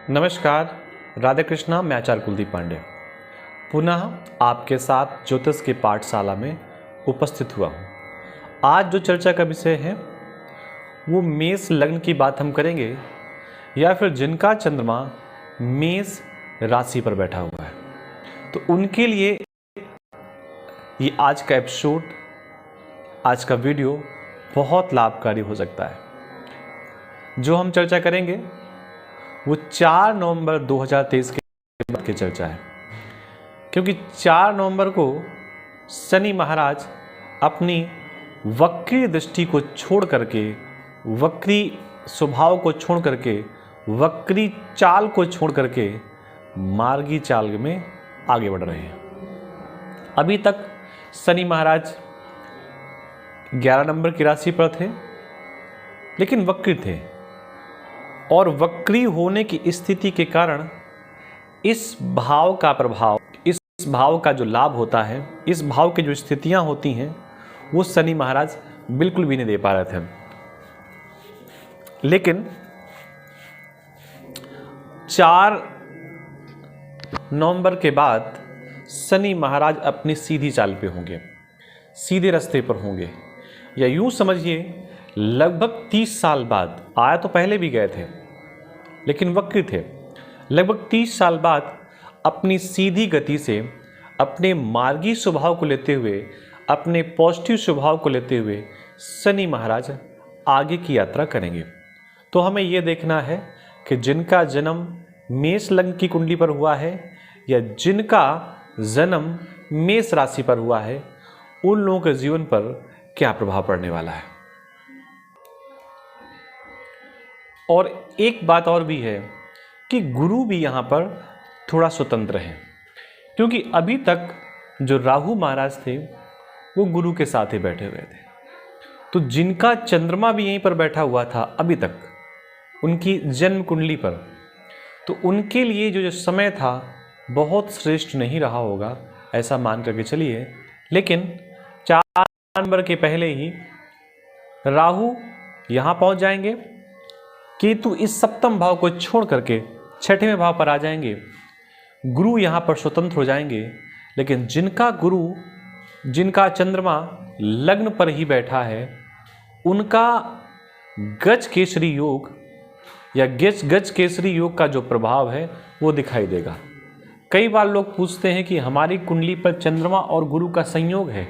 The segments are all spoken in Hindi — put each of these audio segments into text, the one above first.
नमस्कार, राधे कृष्णा। मैं आचार्य कुलदीप पांडे पुनः आपके साथ ज्योतिष की पाठशाला में उपस्थित हुआ हूँ। आज जो चर्चा का विषय है वो मेष लग्न की बात हम करेंगे, या फिर जिनका चंद्रमा मेष राशि पर बैठा हुआ है, तो उनके लिए ये आज का एपिसोड, आज का वीडियो बहुत लाभकारी हो सकता है। जो हम चर्चा करेंगे वो 4 नवंबर 2023 के बाद की चर्चा है, क्योंकि 4 नवंबर को शनि महाराज अपनी वक्री दृष्टि को छोड़ करके, वक्री स्वभाव को छोड़ करके, वक्री चाल को छोड़ करके मार्गी चाल में आगे बढ़ रहे हैं। अभी तक शनि महाराज 11 नंबर की राशि पर थे, लेकिन वक्री थे, और वक्री होने की स्थिति के कारण इस भाव का प्रभाव, इस भाव का जो लाभ होता है, इस भाव की जो स्थितियां होती हैं, वो शनि महाराज बिल्कुल भी नहीं दे पा रहे थे। लेकिन 4 नवंबर के बाद शनि महाराज अपनी सीधी चाल पे होंगे, सीधे रास्ते पर होंगे, या यूं समझिए लगभग 30 साल बाद। आया तो पहले भी गए थे, लेकिन वक्री थे। लगभग 30 साल बाद अपनी सीधी गति से, अपने मार्गी स्वभाव को लेते हुए, अपने पॉजिटिव स्वभाव को लेते हुए शनि महाराज आगे की यात्रा करेंगे। तो हमें यह देखना है कि जिनका जन्म मेष लग्न की कुंडली पर हुआ है, या जिनका जन्म मेष राशि पर हुआ है, उन लोगों के जीवन पर क्या प्रभाव पड़ने वाला है। और एक बात और भी है कि गुरु भी यहाँ पर थोड़ा स्वतंत्र है, क्योंकि अभी तक जो राहु महाराज थे वो गुरु के साथ ही बैठे हुए थे। तो जिनका चंद्रमा भी यहीं पर बैठा हुआ था अभी तक, उनकी जन्म कुंडली पर, तो उनके लिए जो समय था बहुत श्रेष्ठ नहीं रहा होगा, ऐसा मान करके चलिए। लेकिन 4 नवंबर के पहले ही राहु यहाँ पहुँच जाएंगे, केतु इस सप्तम भाव को छोड़ करके 6वें भाव पर आ जाएंगे, गुरु यहाँ पर स्वतंत्र हो जाएंगे। लेकिन जिनका गुरु, जिनका चंद्रमा लग्न पर ही बैठा है, उनका गज केसरी योग या गज केसरी योग का जो प्रभाव है वो दिखाई देगा। कई बार लोग पूछते हैं कि हमारी कुंडली पर चंद्रमा और गुरु का संयोग है,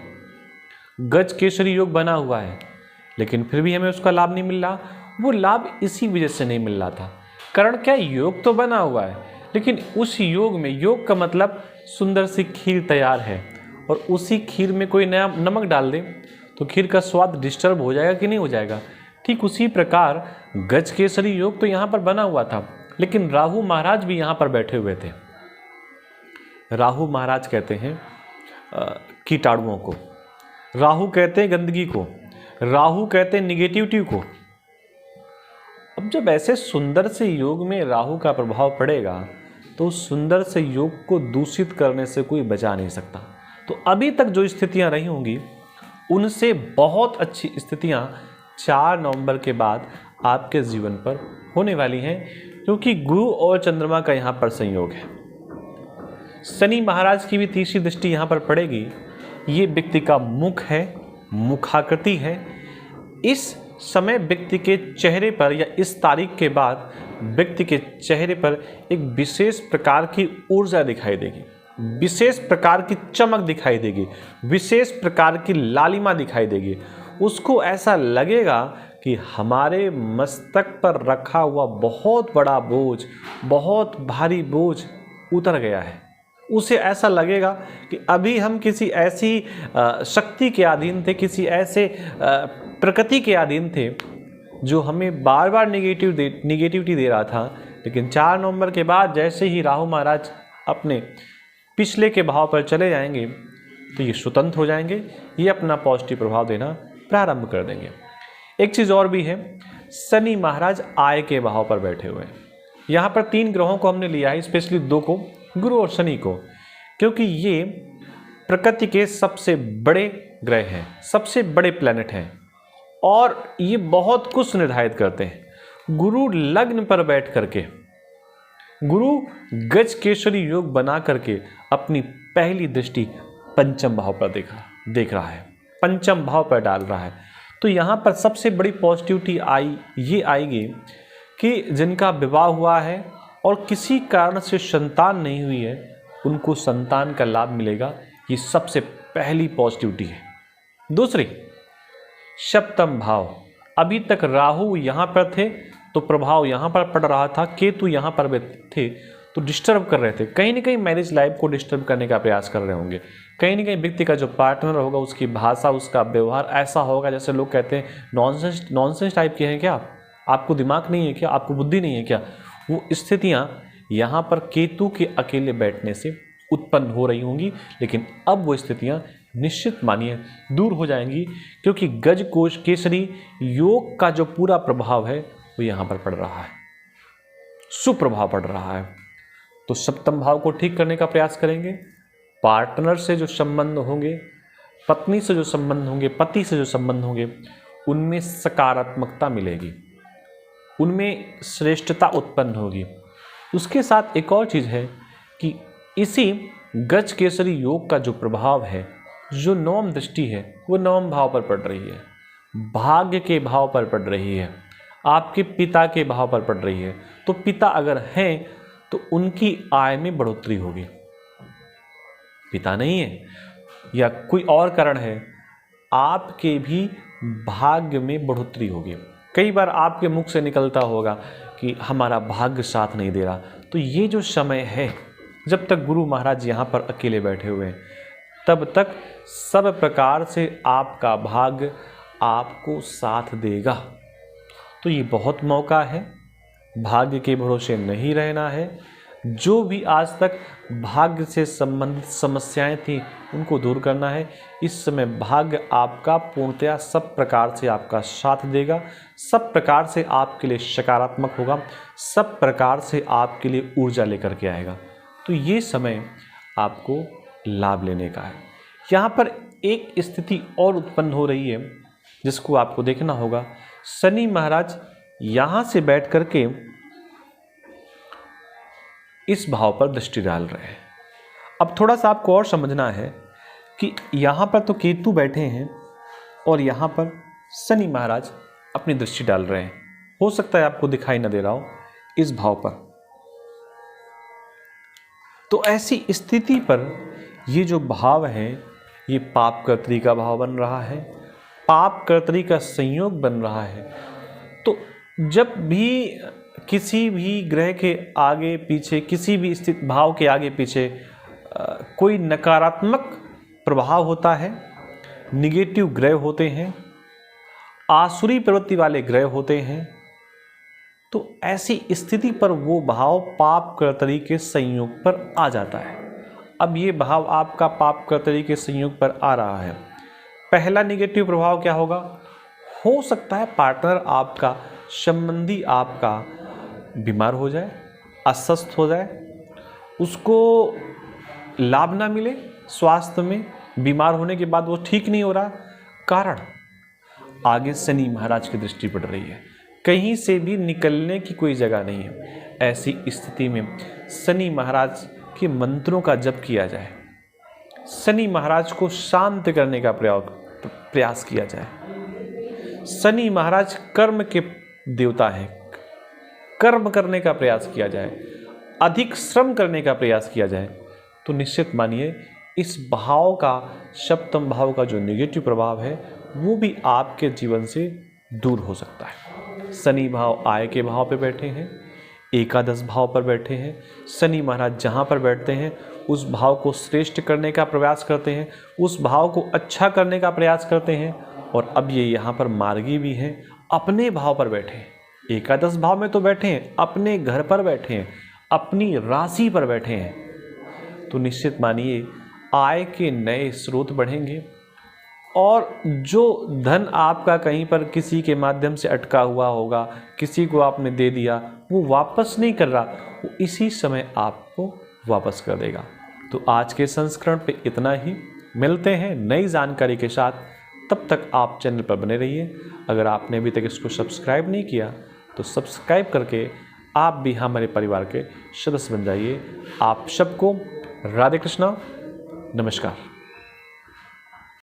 गज केसरी योग बना हुआ है, लेकिन फिर भी हमें उसका लाभ नहीं मिल रहा। वो लाभ इसी वजह से नहीं मिल रहा था। कारण क्या, योग तो बना हुआ है, लेकिन उस योग में, योग का मतलब सुंदर सी खीर तैयार है, और उसी खीर में कोई नया नमक डाल दे तो खीर का स्वाद डिस्टर्ब हो जाएगा कि नहीं हो जाएगा। ठीक उसी प्रकार गज केसरी योग तो यहाँ पर बना हुआ था, लेकिन राहु महाराज भी यहाँ पर बैठे हुए थे। राहु महाराज कहते हैं कीटाणुओं को, राहु कहते हैं गंदगी को, राहु कहते हैं निगेटिविटी को। अब जब ऐसे सुंदर से योग में राहु का प्रभाव पड़ेगा, तो सुंदर से योग को दूषित करने से कोई बचा नहीं सकता। तो अभी तक जो स्थितियां रही होंगी, उनसे बहुत अच्छी स्थितियां 4 नवंबर के बाद आपके जीवन पर होने वाली हैं, क्योंकि गुरु और चंद्रमा का यहाँ पर संयोग है। शनि महाराज की भी तीसरी दृष्टि यहाँ पर पड़ेगी। ये व्यक्ति का मुख है, मुखाकृति है। इस समय व्यक्ति के चेहरे पर, या इस तारीख के बाद व्यक्ति के चेहरे पर एक विशेष प्रकार की ऊर्जा दिखाई देगी, विशेष प्रकार की चमक दिखाई देगी, विशेष प्रकार की लालिमा दिखाई देगी। उसको ऐसा लगेगा कि हमारे मस्तक पर रखा हुआ बहुत बड़ा बोझ, बहुत भारी बोझ उतर गया है। उसे ऐसा लगेगा कि अभी हम किसी ऐसी शक्ति के अधीन थे, किसी ऐसे प्रकृति के अधीन थे जो हमें बार बार निगेटिविटी दे रहा था। लेकिन 4 नवंबर के बाद जैसे ही राहु महाराज अपने पिछले के भाव पर चले जाएंगे, तो ये स्वतंत्र हो जाएंगे, ये अपना पॉजिटिव प्रभाव देना प्रारंभ कर देंगे। एक चीज़ और भी है, शनि महाराज आय के भाव पर बैठे हुए हैं। यहाँ पर 3 ग्रहों को हमने लिया है, स्पेशली 2 को, गुरु और शनि को, क्योंकि ये प्रकृति के सबसे बड़े ग्रह हैं, सबसे बड़े प्लैनेट हैं, और ये बहुत कुछ निर्धारित करते हैं। गुरु लग्न पर बैठ करके गुरु गज केसरी योग बना करके अपनी पहली दृष्टि पंचम भाव पर देख रहा है, पंचम भाव पर डाल रहा है। तो यहाँ पर सबसे बड़ी पॉजिटिविटी ये आएगी कि जिनका विवाह हुआ है और किसी कारण से संतान नहीं हुई है, उनको संतान का लाभ मिलेगा। ये सबसे पहली पॉजिटिविटी है। दूसरी, सप्तम भाव, अभी तक राहु यहाँ पर थे तो प्रभाव यहाँ पर पड़ रहा था, केतु यहाँ पर भी थे तो डिस्टर्ब कर रहे थे, कहीं ना कहीं मैरिज लाइफ को डिस्टर्ब करने का प्रयास कर रहे होंगे। कहीं ना कहीं व्यक्ति का जो पार्टनर होगा उसकी भाषा, उसका व्यवहार ऐसा होगा जैसे लोग कहते हैं नॉनसेंस टाइप के हैं क्या, आपको दिमाग नहीं है क्या, आपको बुद्धि नहीं है क्या। वो स्थितियाँ यहाँ पर केतु के अकेले बैठने से उत्पन्न हो रही होंगी, लेकिन अब वो स्थितियाँ निश्चित मानिए दूर हो जाएंगी, क्योंकि गज कोश केसरी योग का जो पूरा प्रभाव है वो यहाँ पर पड़ रहा है, सुप्रभाव पड़ रहा है। तो सप्तम भाव को ठीक करने का प्रयास करेंगे। पार्टनर से जो संबंध होंगे, पत्नी से जो संबंध होंगे, पति से जो संबंध होंगे, उनमें सकारात्मकता मिलेगी, उनमें श्रेष्ठता उत्पन्न होगी। उसके साथ एक और चीज़ है कि इसी गज केसरी योग का जो प्रभाव है, जो नवम दृष्टि है, वो नवम भाव पर पड़ रही है, भाग्य के भाव पर पड़ रही है, आपके पिता के भाव पर पड़ रही है। तो पिता अगर हैं तो उनकी आय में बढ़ोतरी होगी। पिता नहीं है या कोई और कारण है, आपके भी भाग्य में बढ़ोतरी होगी। कई बार आपके मुख से निकलता होगा कि हमारा भाग्य साथ नहीं दे रहा। तो ये जो समय है, जब तक गुरु महाराज यहाँ पर अकेले बैठे हुए हैं, तब तक सब प्रकार से आपका भाग्य आपको साथ देगा। तो ये बहुत मौका है, भाग्य के भरोसे नहीं रहना है। जो भी आज तक भाग्य से संबंधित समस्याएं थी उनको दूर करना है। इस समय भाग्य आपका पूर्णतया सब प्रकार से आपका साथ देगा, सब प्रकार से आपके लिए सकारात्मक होगा, सब प्रकार से आपके लिए ऊर्जा लेकर के आएगा। तो ये समय आपको लाभ लेने का है। यहाँ पर एक स्थिति और उत्पन्न हो रही है जिसको आपको देखना होगा। शनि महाराज यहाँ से बैठ करके इस भाव पर दृष्टि डाल रहे हैं। अब थोड़ा सा आपको और समझना है कि यहाँ पर तो केतु बैठे हैं और यहाँ पर शनि महाराज अपनी दृष्टि डाल रहे हैं। हो सकता है आपको दिखाई न दे रहा हो इस भाव पर। तो ऐसी स्थिति पर ये जो भाव है, ये पाप कर्तरी का भाव बन रहा है, पाप कर्तरी का संयोग बन रहा है। तो जब भी किसी भी ग्रह के आगे पीछे, किसी भी स्थित भाव के आगे पीछे कोई नकारात्मक प्रभाव होता है, निगेटिव ग्रह होते हैं, आसुरी प्रवृत्ति वाले ग्रह होते हैं, तो ऐसी स्थिति पर वो भाव पाप कर्तरी के संयोग पर आ जाता है। अब ये भाव आपका पाप कर्तरी के संयोग पर आ रहा है। पहला निगेटिव प्रभाव क्या होगा? हो सकता है पार्टनर आपका, संबंधी आपका बीमार हो जाए, अस्वस्थ हो जाए, उसको लाभ ना मिले स्वास्थ्य में, बीमार होने के बाद वो ठीक नहीं हो रहा। कारण आगे शनि महाराज की दृष्टि पड़ रही है, कहीं से भी निकलने की कोई जगह नहीं है। ऐसी स्थिति में शनि महाराज के मंत्रों का जप किया जाए, शनि महाराज को शांत करने का प्रयास किया जाए। शनि महाराज कर्म के देवता हैं, कर्म करने का प्रयास किया जाए, अधिक श्रम करने का प्रयास किया जाए, तो निश्चित मानिए इस भाव का, सप्तम भाव का जो नेगेटिव प्रभाव है वो भी आपके जीवन से दूर हो सकता है। शनि भाव आय के भाव पे बैठे हैं, एकादश भाव पर बैठे हैं। शनि महाराज जहाँ पर बैठते हैं उस भाव को श्रेष्ठ करने का प्रयास करते हैं, उस भाव को अच्छा करने का प्रयास करते हैं। और अब ये यहाँ पर मार्गी भी हैं, अपने भाव पर बैठे हैं, एकादश भाव में तो बैठे हैं, अपने घर पर बैठे हैं, अपनी राशि पर बैठे हैं। तो निश्चित मानिए आय के नए स्रोत बढ़ेंगे और जो धन आपका कहीं पर किसी के माध्यम से अटका हुआ होगा, किसी को आपने दे दिया, वो वापस नहीं कर रहा, वो इसी समय आपको वापस कर देगा। तो आज के संस्करण पे इतना ही, मिलते हैं नई जानकारी के साथ। तब तक आप चैनल पर बने रहिए। अगर आपने अभी तक इसको सब्सक्राइब नहीं किया तो सब्सक्राइब करके आप भी हमारे परिवार के सदस्य बन जाइए। आप सबको राधे कृष्णा, नमस्कार।